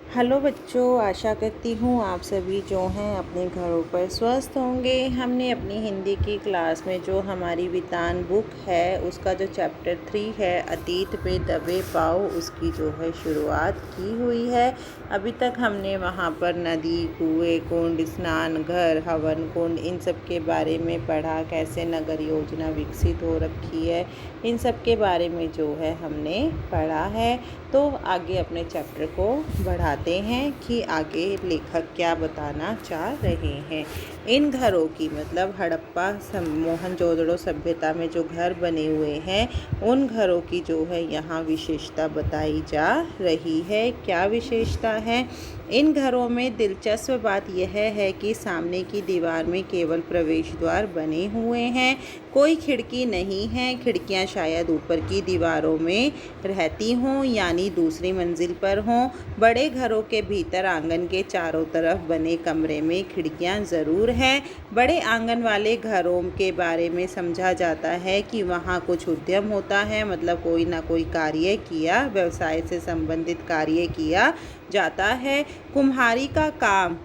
Hello बच्चों, आशा करती हूँ आप सभी जो हैं अपने घरों पर स्वस्थ होंगे। हमने अपनी हिंदी की क्लास में जो हमारी वितान बुक है उसका जो चैप्टर 3 है अतीत पे दबे पाँव, उसकी जो है शुरुआत की हुई है। अभी तक हमने वहाँ पर नदी, कुएं, कुंड, स्नान घर, हवन कुंड, इन सब के बारे में पढ़ा। कैसे नगर योजना विकसित हो रखी है, इन सब के बारे में जो है हमने पढ़ा है। तो आगे अपने चैप्टर को बढ़ाते हैं कि आगे लेखक क्या बताना चाह रहे हैं। इन घरों की मतलब हड़प्पा मोहनजोदड़ो सभ्यता में जो घर बने हुए हैं उन घरों की जो है यहाँ विशेषता बताई जा रही है। क्या विशेषता है? इन घरों में दिलचस्प बात यह है कि सामने की दीवार में केवल प्रवेश द्वार बने हुए हैं, कोई खिड़की नहीं है। खिड़कियां शायद ऊपर की दीवारों में रहती हों यानी दूसरी मंजिल पर हों। बड़े घरों के भीतर आंगन के चारों तरफ बने कमरे में खिड़कियां ज़रूर हैं। बड़े आंगन वाले घरों के बारे में समझा जाता है कि वहाँ कुछ उद्यम होता है, मतलब कोई ना कोई कार्य किया, व्यवसाय से संबंधित कार्य किया जाता है। कुम्हारी का काम,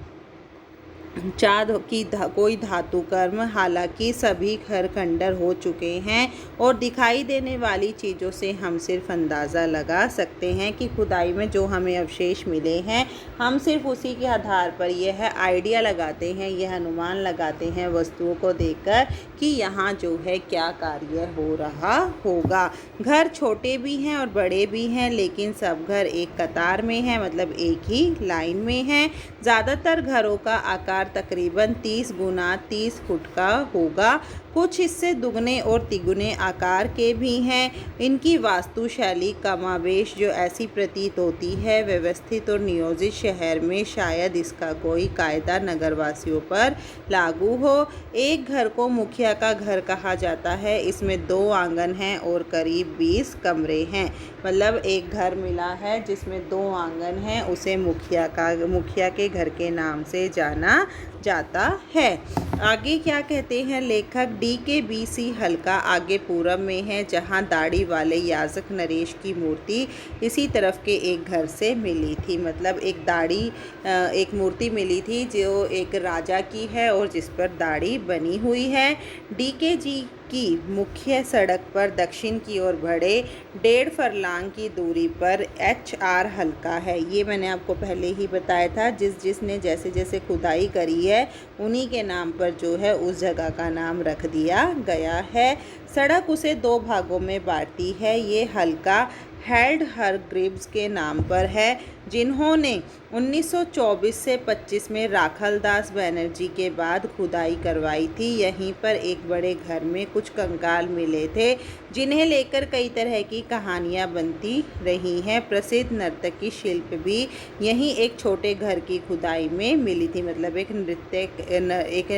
चाँद की कोई धातु कर्म, हालांकि सभी घर खंडर हो चुके हैं और दिखाई देने वाली चीज़ों से हम सिर्फ अंदाज़ा लगा सकते हैं कि खुदाई में जो हमें अवशेष मिले हैं, हम सिर्फ उसी के आधार पर यह आइडिया लगाते हैं, यह अनुमान लगाते हैं वस्तुओं को देखकर कि यहाँ जो है क्या कार्य हो रहा होगा। घर छोटे भी हैं और बड़े भी हैं, लेकिन सब घर एक कतार में हैं, मतलब एक ही लाइन में हैं। ज़्यादातर घरों का आकार तकरीबन 30 गुना 30 फुट का होगा। कुछ हिस्से दुगने और तिगुने आकार के भी हैं। इनकी वास्तुशैली कमाबेश जो ऐसी प्रतीत होती है व्यवस्थित और नियोजित शहर में शायद इसका कोई कायदा नगरवासियों पर लागू हो। एक घर को मुखिया का घर कहा जाता है। इसमें 2 आंगन हैं और करीब 20 कमरे हैं। मतलब एक घर मिला है जिसमें 2 आंगन हैं, उसे मुखिया के घर के नाम से जाना जाता है। आगे क्या कहते हैं लेखक? DKBC हल्का आगे पूरब में है, जहां दाढ़ी वाले याजक नरेश की मूर्ति इसी तरफ के एक घर से मिली थी। मतलब एक मूर्ति मिली थी जो एक राजा की है और जिस पर दाढ़ी बनी हुई है। DKG की मुख्य सड़क पर दक्षिण की ओर बढ़े 1.5 फरलांग की दूरी पर HR हल्का है। ये मैंने आपको पहले ही बताया था। जिसने जैसे जैसे खुदाई करी है उन्हीं के नाम पर जो है उस जगह का नाम रख दिया गया है। सड़क उसे 2 भागों में बांटती है। ये हल्का हेल्ड हरग्रीव्स के नाम पर है, जिन्होंने 1924 से 25 में राखलदास बनर्जी के बाद खुदाई करवाई थी। यहीं पर एक बड़े घर में कुछ कंकाल मिले थे, जिन्हें लेकर कई तरह की कहानियां बनती रही हैं। प्रसिद्ध नर्तकी शिल्प भी यहीं एक छोटे घर की खुदाई में मिली थी। मतलब एक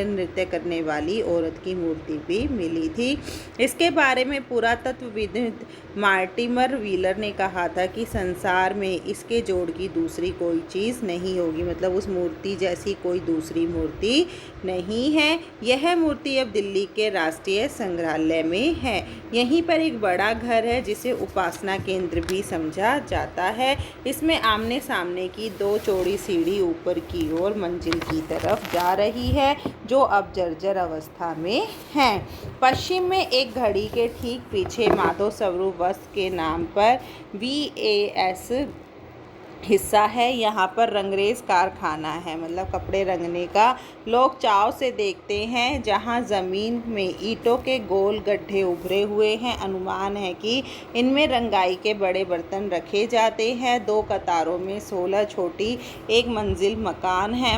नृत्य करने वाली औरत की मूर्ति भी मिली थी। इसके बारे में पुरातत्वविद मार्टिमर व्हीलर ने कहा था कि संसार में इसके जोड़ की दूसरी कोई चीज़ नहीं होगी। मतलब उस मूर्ति जैसी कोई दूसरी मूर्ति नहीं है। यह मूर्ति अब दिल्ली के राष्ट्रीय संग्रहालय में है। यहीं पर एक बड़ा घर है जिसे उपासना केंद्र भी समझा जाता है। इसमें आमने सामने की 2 चौड़ी सीढ़ी ऊपर की ओर मंजिल की तरफ जा रही है, जो अब जर्जर अवस्था में है। पश्चिम में एक घड़ी के ठीक पीछे माधव स्वरूप वस्त्र के नाम पर VAS हिस्सा है। यहाँ पर रंगरेज कारखाना है, मतलब कपड़े रंगने का। लोग चाव से देखते हैं। जहाँ ज़मीन में ईंटों के गोल गड्ढे उभरे हुए हैं, अनुमान है कि इनमें रंगाई के बड़े बर्तन रखे जाते हैं। 2 कतारों में 16 छोटी एक मंजिल मकान है।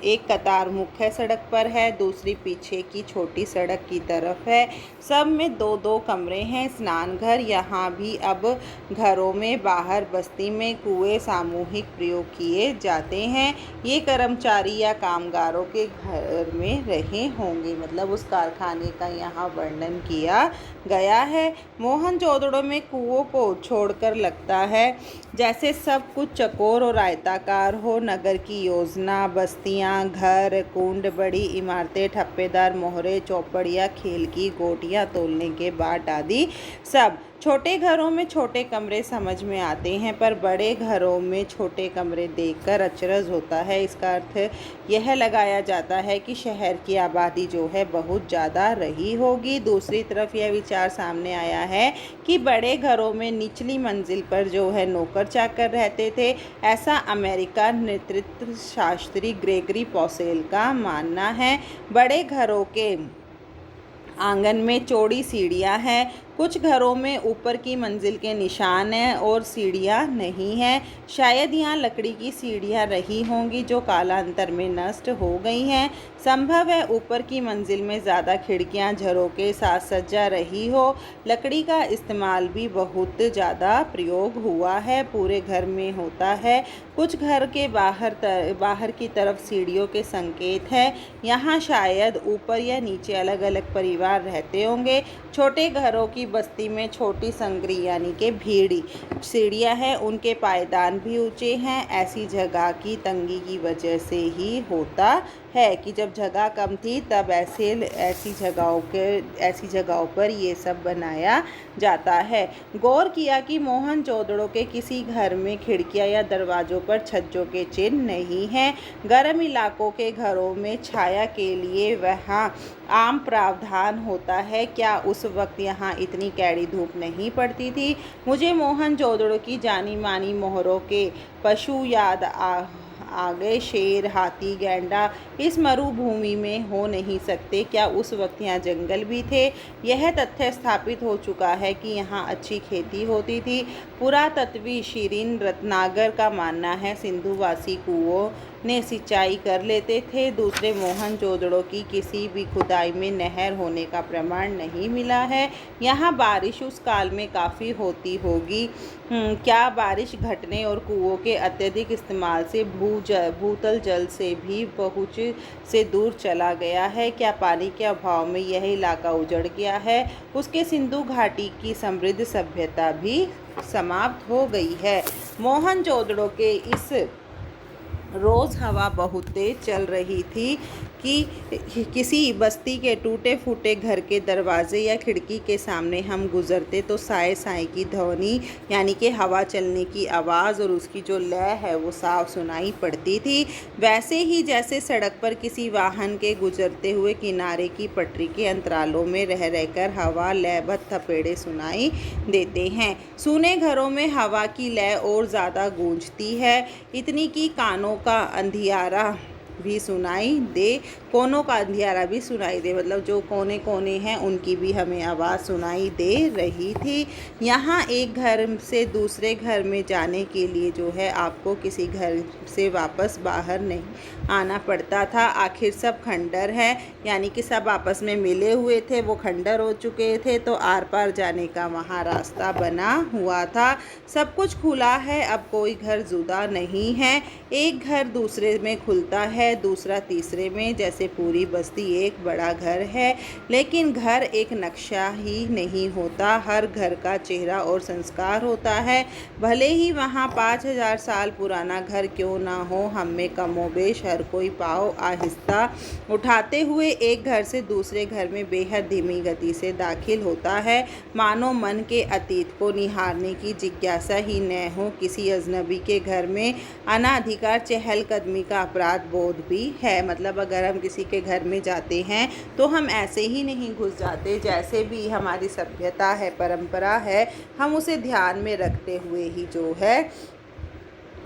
एक कतार मुख्य सड़क पर है, दूसरी पीछे की छोटी सड़क की तरफ है। सब में 2-2 कमरे हैं। स्नान घर यहाँ भी अब घरों में, बाहर बस्ती में कुएं सामूहिक प्रयोग किए जाते हैं। ये कर्मचारी या कामगारों के घर में रहे होंगे। मतलब उस कारखाने का यहाँ वर्णन किया गया है। मोहनजोदड़ो में कुओं को छोड़कर लगता है जैसे सब कुछ चकोर और आयताकार हो। नगर की योजना, बस्तियाँ, घर, कुंड, बड़ी इमारतें, ठप्पेदार मोहरे, चौपड़ या खेल की गोटियाँ तोलने के बाट आदि सब छोटे घरों में छोटे कमरे समझ में आते हैं, पर बड़े घरों में छोटे कमरे देखकर अचरज होता है। इसका अर्थ यह लगाया जाता है कि शहर की आबादी जो है बहुत ज़्यादा रही होगी। दूसरी तरफ यह विचार सामने आया है कि बड़े घरों में निचली मंजिल पर जो है नौकर चाकर रहते थे। ऐसा अमेरिका नेतृत्व शास्त्री ग्रेगरी पॉसेल का मानना है। बड़े घरों के आंगन में चौड़ी सीढ़ियाँ हैं। कुछ घरों में ऊपर की मंजिल के निशान हैं और सीढ़ियाँ नहीं हैं। शायद यहाँ लकड़ी की सीढ़ियाँ रही होंगी जो कालांतर में नष्ट हो गई हैं। संभव है ऊपर की मंजिल में ज़्यादा खिड़कियाँ झरोके साथ सज्जा रही हो। लकड़ी का इस्तेमाल भी बहुत ज़्यादा प्रयोग हुआ है, पूरे घर में होता है। कुछ घर के बाहर की तरफ सीढ़ियों के संकेत हैं। यहाँ शायद ऊपर या नीचे अलग अलग परिवार रहते होंगे। छोटे घरों की बस्ती में छोटी संगरी यानी कि भीड़ी सीढ़ियाँ हैं, उनके पायदान भी ऊंचे हैं। ऐसी जगह की तंगी की वजह से ही होता है कि जब जगह कम थी तब ऐसी जगहों पर ये सब बनाया जाता है। गौर किया कि मोहनजोदड़ो के किसी घर में खिड़कियां या दरवाज़ों पर छज्जों के चिन्ह नहीं हैं। गर्म इलाकों के घरों में छाया के लिए वहाँ आम प्रावधान होता है। क्या उस वक्त यहाँ इतनी कैड़ी धूप नहीं पड़ती थी? मुझे मोहनजोदड़ो की जानी मानी मोहरों के पशु याद आ गए। शेर, हाथी, गैंडा इस मरुभूमि में हो नहीं सकते। क्या उस वक्त यहाँ जंगल भी थे? यह तथ्य स्थापित हो चुका है कि यहाँ अच्छी खेती होती थी। पुरातत्वी शिरीन रत्नागर का मानना है सिंधुवासी कुओं ने सिंचाई कर लेते थे। दूसरे मोहनजोदड़ो की किसी भी खुदाई में नहर होने का प्रमाण नहीं मिला है। यहाँ बारिश उस काल में काफ़ी होती होगी। क्या बारिश घटने और कुओं के अत्यधिक इस्तेमाल से भूतल जल से भी पहुँच से दूर चला गया है? क्या पानी के अभाव में यह इलाका उजड़ गया है? उसके सिंधु घाटी की समृद्ध सभ्यता भी समाप्त हो गई है। मोहनजोदड़ो के इस रोज़ हवा बहुत तेज चल रही थी कि किसी बस्ती के टूटे फूटे घर के दरवाजे या खिड़की के सामने हम गुज़रते तो साए साए की ध्वनि यानी कि हवा चलने की आवाज़ और उसकी जो लय है वो साफ सुनाई पड़ती थी। वैसे ही जैसे सड़क पर किसी वाहन के गुजरते हुए किनारे की पटरी के अंतरालों में रह रहकर हवा लयबद्ध थपेड़े सुनाई देते हैं। सूने घरों में हवा की लय और ज़्यादा गूंजती है, इतनी कि कानों का अंधियारा भी सुनाई दे। कोनों का अंधियारा भी सुनाई दे, मतलब जो कोने कोने हैं उनकी भी हमें आवाज़ सुनाई दे रही थी। यहाँ एक घर से दूसरे घर में जाने के लिए जो है आपको किसी घर से वापस बाहर नहीं आना पड़ता था। आखिर सब खंडर है, यानी कि सब आपस में मिले हुए थे, वो खंडर हो चुके थे, तो आर पार जाने का वहाँ रास्ता बना हुआ था। सब कुछ खुला है, अब कोई घर जुदा नहीं है। एक घर दूसरे में खुलता है, दूसरा तीसरे में, जैसे पूरी बस्ती एक बड़ा घर है। लेकिन घर एक नक्शा ही नहीं होता, हर घर का चेहरा और संस्कार होता है। भले ही वहाँ 5000 साल पुराना घर क्यों ना हो, हम में कमोबेश हर कोई पाँव आहिस्ता उठाते हुए एक घर से दूसरे घर में बेहद धीमी गति से दाखिल होता है, मानो मन के अतीत को निहारने की जिज्ञासा ही न हो। किसी अजनबी के घर में अनाधिकार चहलकदमी का अपराध बोध भी है। मतलब अगर हम किसी के घर में जाते हैं तो हम ऐसे ही नहीं घुस जाते, जैसे भी हमारी सभ्यता है, परंपरा है, हम उसे ध्यान में रखते हुए ही जो है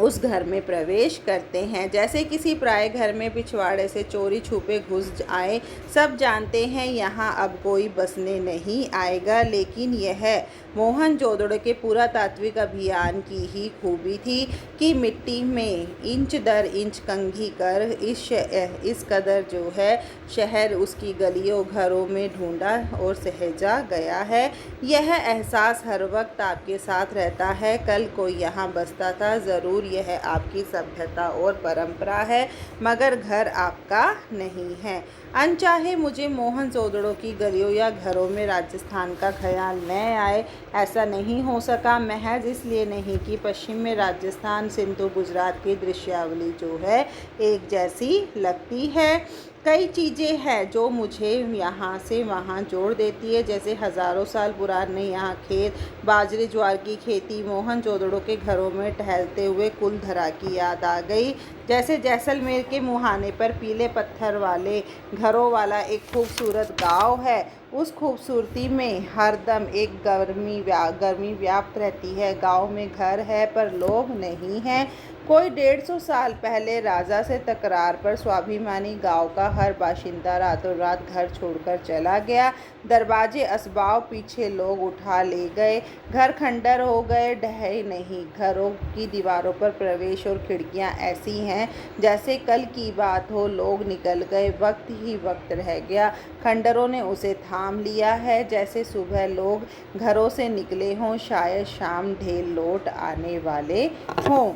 उस घर में प्रवेश करते हैं। जैसे किसी पराये घर में पिछवाड़े से चोरी छुपे घुस आए। सब जानते हैं यहाँ अब कोई बसने नहीं आएगा, लेकिन यह मोहनजोदड़ो के पुरातात्विक अभियान की ही खूबी थी कि मिट्टी में इंच दर इंच कंघी कर इस कदर जो है शहर उसकी गलियों घरों में ढूंढा और सहेजा गया है। यह एहसास हर वक्त आपके साथ रहता है, कल कोई यहाँ बसता था, ज़रूर यह आपकी सभ्यता और परंपरा है, मगर घर आपका नहीं है। अनचाहे मुझे मोहनजोदड़ो की गलियों या घरों में राजस्थान का ख्याल न आए, ऐसा नहीं हो सका, महज इसलिए नहीं कि पश्चिम में राजस्थान, सिंधु, गुजरात की दृश्यावली जो है एक जैसी लगती है। कई चीज़ें हैं जो मुझे यहाँ से वहाँ जोड़ देती है, जैसे हज़ारों साल पुराने यहाँ खेत, बाजरे ज्वार की खेती, मोहनजोदड़ो के घरों में टहलते हुए कुलधरा की याद आ गई। जैसे जैसलमेर के मुहाने पर पीले पत्थर वाले घरों वाला एक खूबसूरत गांव है, उस खूबसूरती में हरदम एक गर्मी व्याप्त रहती है। गांव में घर है पर लोग नहीं हैं। कोई 150 साल पहले राजा से तकरार पर स्वाभिमानी गांव का हर बाशिंदा रातों रात घर छोड़कर चला गया। दरवाजे असबाब पीछे लोग उठा ले गए, घर खंडर हो गए, ढहे नहीं। घरों की दीवारों पर प्रवेश और खिड़कियां ऐसी हैं जैसे कल की बात हो। लोग निकल गए, वक्त ही वक्त रह गया। खंडरों ने उसे थाम लिया है, जैसे सुबह लोग घरों से निकले हों, शायद शाम ढेर लौट आने वाले हों।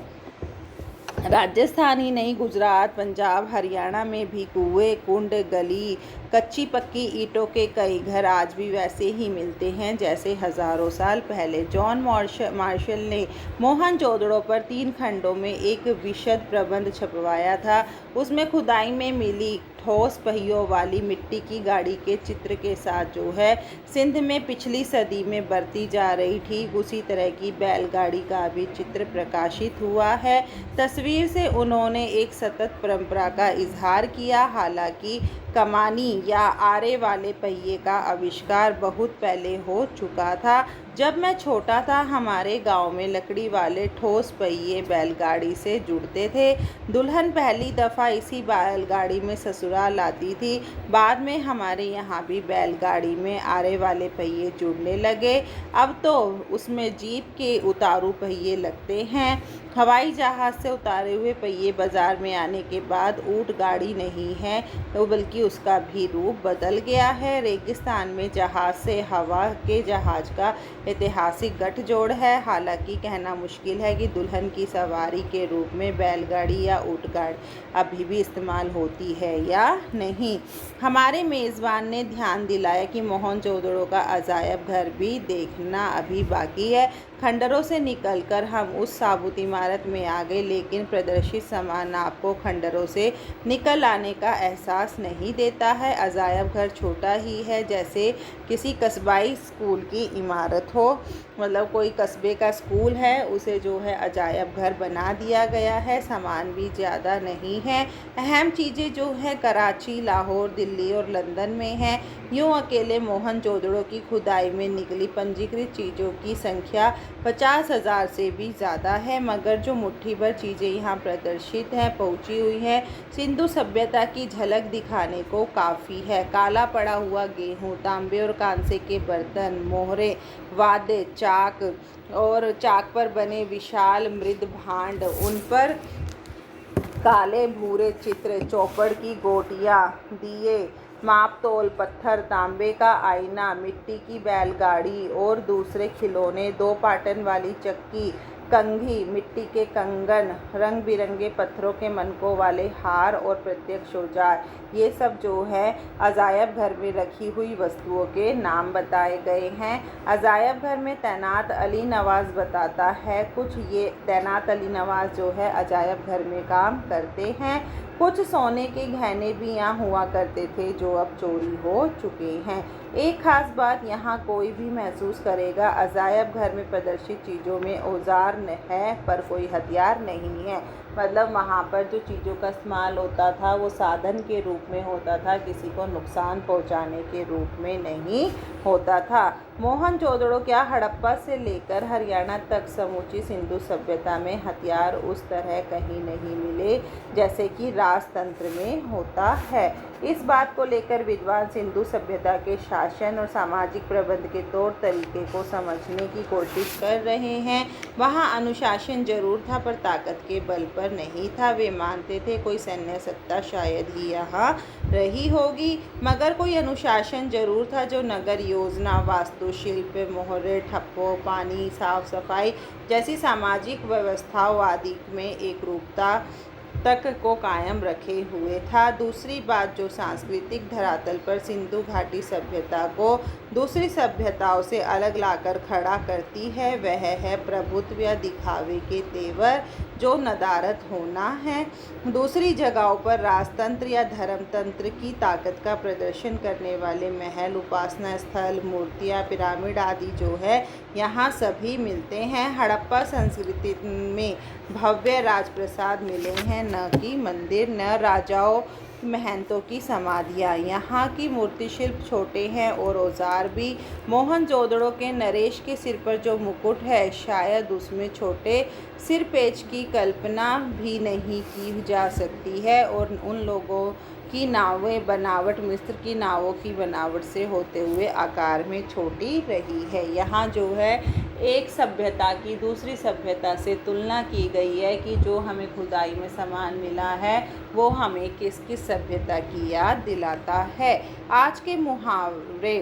राजस्थान ही नहीं, गुजरात, पंजाब, हरियाणा में भी कुएं, कुंड, गली, कच्ची पक्की ईंटों के कई घर आज भी वैसे ही मिलते हैं जैसे हज़ारों साल पहले। जॉन मार्शल ने मोहनजोदड़ो पर 3 खंडों में एक विशद प्रबंध छपवाया था। उसमें खुदाई में मिली ठोस पहियों वाली मिट्टी की गाड़ी के चित्र के साथ जो है सिंध में पिछली सदी में बरती जा रही ठीक उसी तरह की बैलगाड़ी का भी चित्र प्रकाशित हुआ है। तस्वीर से उन्होंने एक सतत परंपरा का इजहार किया। हालांकि कमानी या आरे वाले पहिए का आविष्कार बहुत पहले हो चुका था। जब मैं छोटा था हमारे गांव में लकड़ी वाले ठोस पहिए बैलगाड़ी से जुड़ते थे। दुल्हन पहली दफ़ा इसी बैलगाड़ी में ससुराल आती थी। बाद में हमारे यहाँ भी बैलगाड़ी में आरे वाले पहिए जुड़ने लगे। अब तो उसमें जीप के उतारू पहिए लगते हैं। हवाई जहाज़ से उतारे हुए पहिए बाज़ार में आने के बाद ऊँट गाड़ी नहीं है तो बल्कि उसका भी रूप बदल गया है। रेगिस्तान में जहाज़ से हवा के जहाज़ का ऐतिहासिक गठजोड़ है। हालांकि कहना मुश्किल है कि दुल्हन की सवारी के रूप में बैलगाड़ी या ऊँट गाड़ी अभी भी इस्तेमाल होती है या नहीं। हमारे मेज़बान ने ध्यान दिलाया कि मोहनजोदड़ो का अजायब घर भी देखना अभी बाकी है। खंडरों से निकलकर हम उस साबुत इमारत में आ गए, लेकिन प्रदर्शित सामान आपको खंडरों से निकल आने का एहसास नहीं देता है। अजायब घर छोटा ही है, जैसे किसी कस्बाई स्कूल की इमारत हो। मतलब कोई कस्बे का स्कूल है, उसे जो है अजायब घर बना दिया गया है। सामान भी ज़्यादा नहीं है। अहम चीज़ें जो है कराची, लाहौर, दिल्ली और लंदन में हैं। यूँ अकेले मोहनजोदड़ो की खुदाई में निकली पंजीकृत चीज़ों की संख्या 50,000 से भी ज़्यादा है, मगर जो मुट्ठी भर चीज़ें यहाँ प्रदर्शित हैं पहुँची हुई हैं सिंधु सभ्यता की झलक दिखाने को काफ़ी है। काला पड़ा हुआ गेहूँ, तांबे और कांसे के बर्तन, मोहरे, वाद्य, चाक और चाक पर बने विशाल मृद भांड, उन पर काले भूरे चित्र, चौपड़ की गोटियाँ, दिए, माप तोल पत्थर, तांबे का आईना, मिट्टी की बैलगाड़ी और दूसरे खिलौने, 2 पाटन वाली चक्की, कंघी, मिट्टी के कंगन, रंग बिरंगे पत्थरों के मनकों वाले हार और प्रत्यक्ष औजार, ये सब जो है अजायब घर में रखी हुई वस्तुओं के नाम बताए गए हैं। अजायब घर में तैनात अली नवाज़ बताता है, कुछ ये तैनात अली नवाज़ जो है अजायब घर में काम करते हैं। कुछ सोने के गहने भी यहाँ हुआ करते थे जो अब चोरी हो चुके हैं। एक ख़ास बात यहाँ कोई भी महसूस करेगा, अजायब घर में प्रदर्शित चीज़ों में औजार है पर कोई हथियार नहीं है। मतलब वहाँ पर जो चीज़ों का इस्तेमाल होता था वो साधन के रूप में होता था, किसी को नुकसान पहुँचाने के रूप में नहीं होता था। मोहनजोदड़ो क्या हड़प्पा से लेकर हरियाणा तक समूची सिंधु सभ्यता में हथियार उस तरह कहीं नहीं मिले जैसे कि राजतंत्र में होता है। इस बात को लेकर विद्वान सिंधु सभ्यता के शासन और सामाजिक प्रबंध के तौर तरीके को समझने की कोशिश कर रहे हैं। वहाँ अनुशासन जरूर था पर ताकत के बल पर नहीं था। वे मानते थे कोई सैन्य सत्ता शायद ही यहाँ रही होगी, मगर कोई अनुशासन जरूर था जो नगर योजना, वास्तुशिल्प, मोहरे, ठप्पों, पानी, साफ सफाई जैसी सामाजिक व्यवस्थाओं आदि में एक रूपता तक को कायम रखे हुए था। दूसरी बात जो सांस्कृतिक धरातल पर सिंधु घाटी सभ्यता को दूसरी सभ्यताओं से अलग लाकर खड़ा करती है वह है प्रभुत्व या दिखावे के तेवर। जो नदारत होना है। दूसरी जगहों पर राजतंत्र या धर्मतंत्र की ताकत का प्रदर्शन करने वाले महल, उपासना स्थल, मूर्तियाँ, पिरामिड आदि जो है यहाँ सभी मिलते हैं। हड़प्पा संस्कृति में भव्य राजप्रासाद मिले हैं, न कि मंदिर, न राजाओं महंतों की समाधियाँ। यहाँ की मूर्ति शिल्प छोटे हैं और औजार भी। मोहनजोदड़ो के नरेश के सिर पर जो मुकुट है, शायद उसमें छोटे सिरपेच की कल्पना भी नहीं की जा सकती है, और उन लोगों की नावें बनावट मिस्र की नावों की बनावट से होते हुए आकार में छोटी रही है। यहाँ जो है एक सभ्यता की दूसरी सभ्यता से तुलना की गई है कि जो हमें खुदाई में सामान मिला है वो हमें किस किस सभ्यता की याद दिलाता है। आज के मुहावरे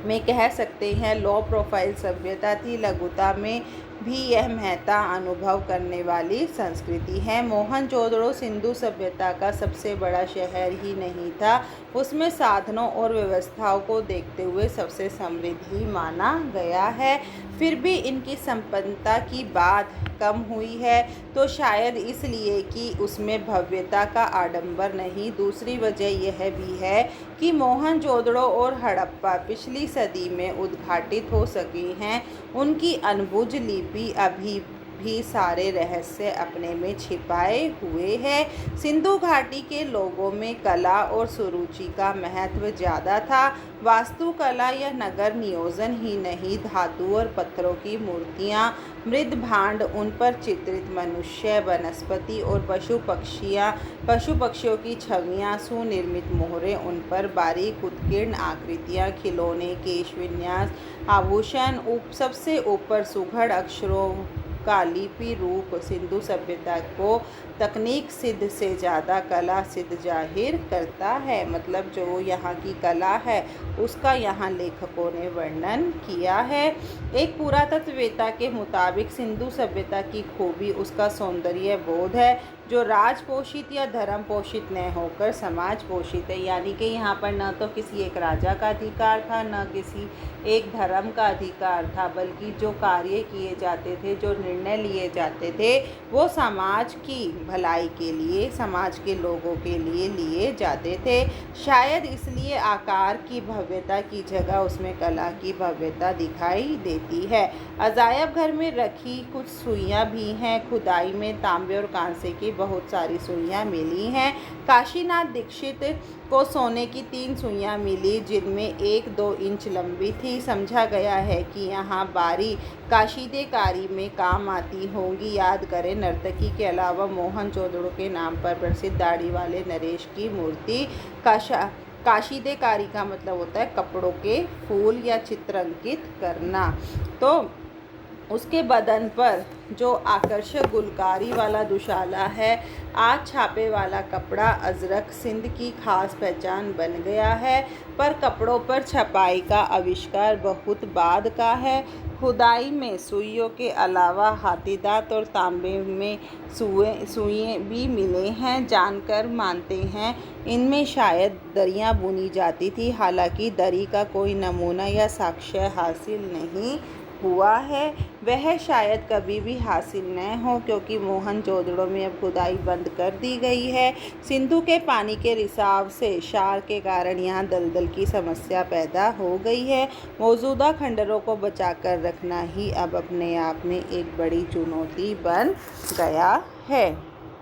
में कह सकते हैं लो प्रोफाइल सभ्यता थी, लघुता में भी यह महत्ता अनुभव करने वाली संस्कृति है। मोहनजोदड़ो सिंधु सभ्यता का सबसे बड़ा शहर ही नहीं था, उसमें साधनों और व्यवस्थाओं को देखते हुए सबसे समृद्ध ही माना गया है। फिर भी इनकी संपन्नता की बात कम हुई है, तो शायद इसलिए कि उसमें भव्यता का आडंबर नहीं। दूसरी वजह यह भी है कि मोहनजोदड़ो और हड़प्पा पिछली सदी में उद्घाटित हो सके हैं। उनकी अनबुझ लिपि अभी भी सारे रहस्य अपने में छिपाए हुए है। सिंधु घाटी के लोगों में कला और सुरुचि का महत्व ज़्यादा था। वास्तुकला या नगर नियोजन ही नहीं, धातु और पत्थरों की मूर्तियाँ, मृद भांड, उन पर चित्रित मनुष्य, वनस्पति और पशु पक्षियों की छवियाँ, सुनिर्मित मोहरें, उन पर बारीक उत्कीर्ण आकृतियाँ, खिलौने, केश विन्यास, आभूषण, सबसे ऊपर सुघड़ अक्षरों का लिपि रूप सिंधु सभ्यता को तकनीक सिद्ध से ज़्यादा कला सिद्ध जाहिर करता है। मतलब जो यहाँ की कला है उसका यहाँ लेखकों ने वर्णन किया है। एक पुरातत्ववेत्ता के मुताबिक सिंधु सभ्यता की खूबी उसका सौंदर्य बोध है, जो राज पोषित या धर्म पोषित न होकर समाज पोषित है। यानी कि यहाँ पर न तो किसी एक राजा का अधिकार था, न किसी एक धर्म का अधिकार था, बल्कि जो कार्य किए जाते थे, जो निर्णय लिए जाते थे, वो समाज की भलाई के लिए, समाज के लोगों के लिए जाते थे। शायद इसलिए आकार की भव्यता की जगह उसमें कला की भव्यता दिखाई देती है। अजायब घर में रखी कुछ सुइयाँ भी हैं। खुदाई में तांबे और कांसे की बहुत सारी सुइयाँ मिली हैं। काशीनाथ दीक्षित को सोने की 3 सुइयाँ मिली, जिनमें 1-2 इंच लंबी थी। समझा गया है कि यहाँ बारी काशीदेकारी में काम आती होंगी। याद करें, नर्तकी के अलावा मोहनजोदड़ो के नाम पर प्रसिद्ध दाढ़ी वाले नरेश की मूर्ति काशीदेकारी का मतलब होता है कपड़ों के फूल या चित्र अंकित करना। तो उसके बदन पर जो आकर्षक गुलकारी वाला दुशाला है, आज छापे वाला कपड़ा अजरक सिंध की खास पहचान बन गया है, पर कपड़ों पर छपाई का आविष्कार बहुत बाद का है। खुदाई में सुइयों के अलावा हाथीदांत और तांबे में सुइयाँ भी मिले हैं। जानकर मानते हैं इनमें शायद दरियाँ बुनी जाती थी। हालांकि दरी का कोई नमूना या साक्ष्य हासिल नहीं हुआ है, वह शायद कभी भी हासिल न हो, क्योंकि मोहनजोदड़ो में अब खुदाई बंद कर दी गई है। सिंधु के पानी के रिसाव से क्षार के कारण यहाँ दलदल की समस्या पैदा हो गई है। मौजूदा खंडरों को बचाकर रखना ही अब अपने आप में एक बड़ी चुनौती बन गया है।